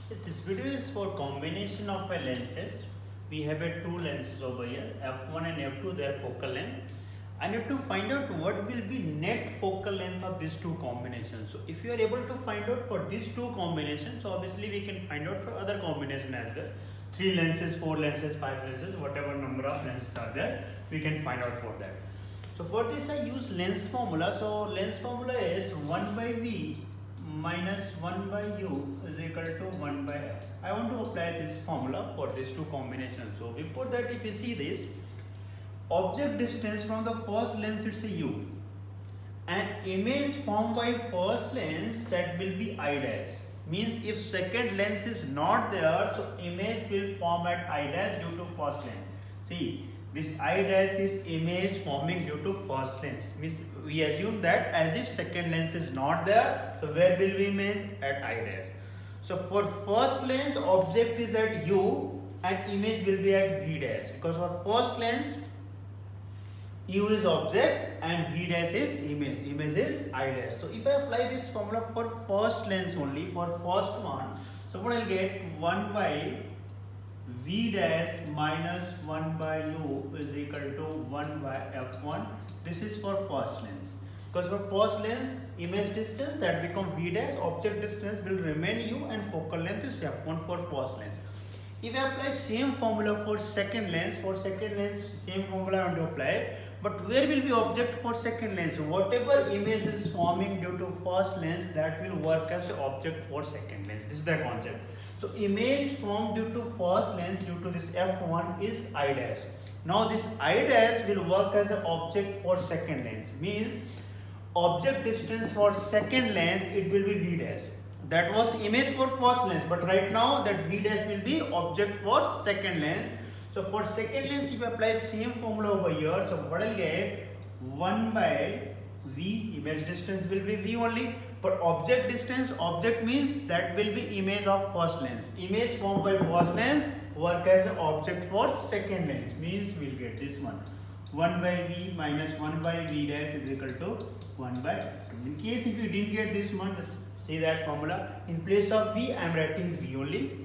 This video is for combination of a lenses. We have a two lenses over here, f1 and f2, their focal length. I need to find out what will be net focal length of these two combinations. So if you are able to find out for these two combinations, so obviously we can find out for other combination as well. 3 lenses, 4 lenses, 5 lenses, whatever number of lenses are there, we can find out for that. So for this I use lens formula. So lens formula is 1 by v minus 1 by u is equal to 1 by f. I want to apply this formula for these two combinations. So before that, if you see this, object distance from the first lens, it's a u, and image formed by first lens, that will be I dash. Means if second lens is not there, so image will form at I dash due to first lens. See, this I dash is image forming due to first lens. Means we assume that as if second lens is not there, so where will be image? At I dash. So for first lens, object is at u and image will be at v dash, because for first lens u is object and v dash is image. Image is I dash. So if I apply this formula for first lens only, for first one, so what I'll get 1 by v dash minus 1 by u is equal to 1 by f1. This is for first lens. Because for first lens, image distance that become v dash, object distance will remain u, and focal length is f1 for first lens. If I apply same formula for second lens, same formula I want to apply, but where will be object for second lens? Whatever image is forming due to first lens, that will work as an object for second lens. This is the concept. So image formed due to first lens due to this f1 is I dash. Now this I dash will work as an object for second lens. Means object distance for second lens, it will be v dash. That was image for first lens, but right now that v dash will be object for second lens. So for second lens, if you apply same formula over here, so what I'll get 1 by v, image distance will be v only, but object distance, object means that will be image of first lens. Image formed by first lens work as an object for second lens, means we'll get this one. 1 by v minus 1 by v dash is equal to 1 by 2. In case if you didn't get this one, just say that formula. In place of v, I am writing v only.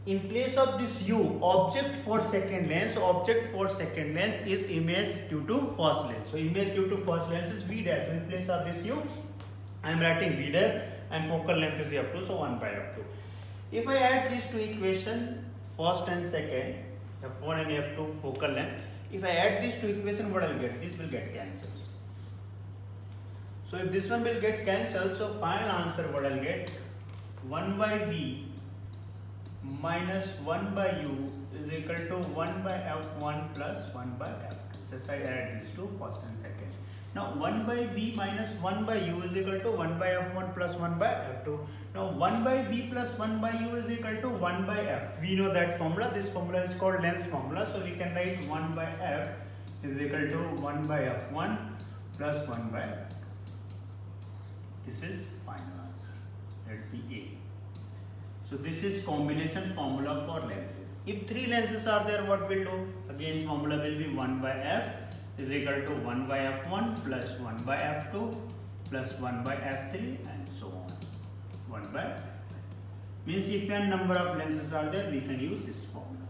In place of this u, object for second lens, object for second lens is image due to first lens. So image due to first lens is v dash. In place of this u, I am writing v dash, and focal length is f2, so 1 by f2. If I add these two equations, first and second, f1 and f2 focal length, if I add these two equations, what I will get? This will get cancelled. So if this one will get cancelled, so final answer what I will get? 1 by v minus 1 by u is equal to 1 by f1 plus 1 by f2. Just I add these two, first and second. Now 1 by v minus 1 by u is equal to 1 by f1 plus 1 by f2. Now 1 by v plus 1 by u is equal to 1 by f. We know that formula. This formula is called lens formula. So we can write 1 by f is equal to 1 by f1 plus 1 by f2. This is final answer. Let be A. So this is combination formula for lenses. If 3 lenses are there, what will do? Again formula will be 1 by f is equal to 1 by f1 plus 1 by f2 plus 1 by f3 and so on. 1 by f. Means if n number of lenses are there, we can use this formula.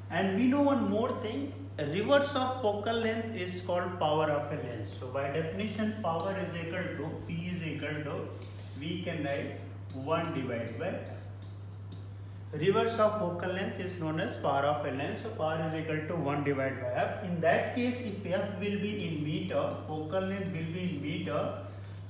And we know one more thing. A reverse of focal length is called power of a lens. So by definition, power is equal to P is equal to, we can write 1 divided by f. Reverse of focal length is known as power of a lens. So power is equal to 1 divided by f. In that case, if f will be in meter, focal length will be in meter,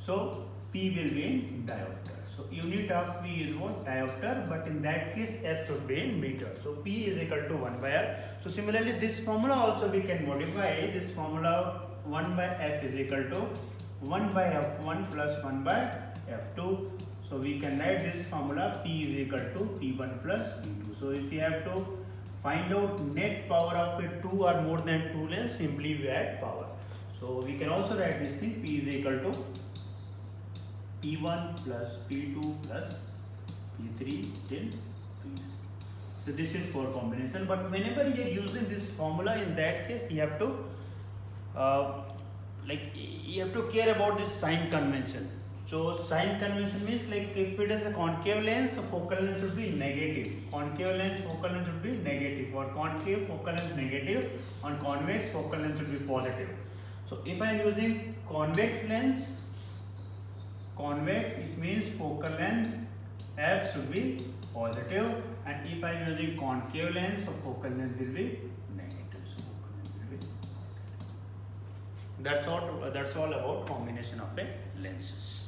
so P will be in diopter. So unit of P is what? Diopter, but in that case f should be in meter. So P is equal to 1 by f. So similarly, this formula also we can modify. This formula 1 by f is equal to 1 by f1 plus 1 by f2. So we can write this formula P is equal to P1 plus P2. So if you have to find out net power of a 2 or more than 2 lens, simply we add power. So we can also write this thing P is equal to P1 plus P2 plus P3 till P. So this is for combination. But whenever you are using this formula, in that case you have to you have to care about this sign convention. So sign convention means like if it is a concave lens, the focal length should be negative. Concave lens focal length should be negative. For concave focal length negative, on convex focal length should be positive. So if I am using convex lens, convex it means focal length f should be positive, and if I am using concave lens, so focal length will be negative. So focal length will be. That's all about combination of a lenses.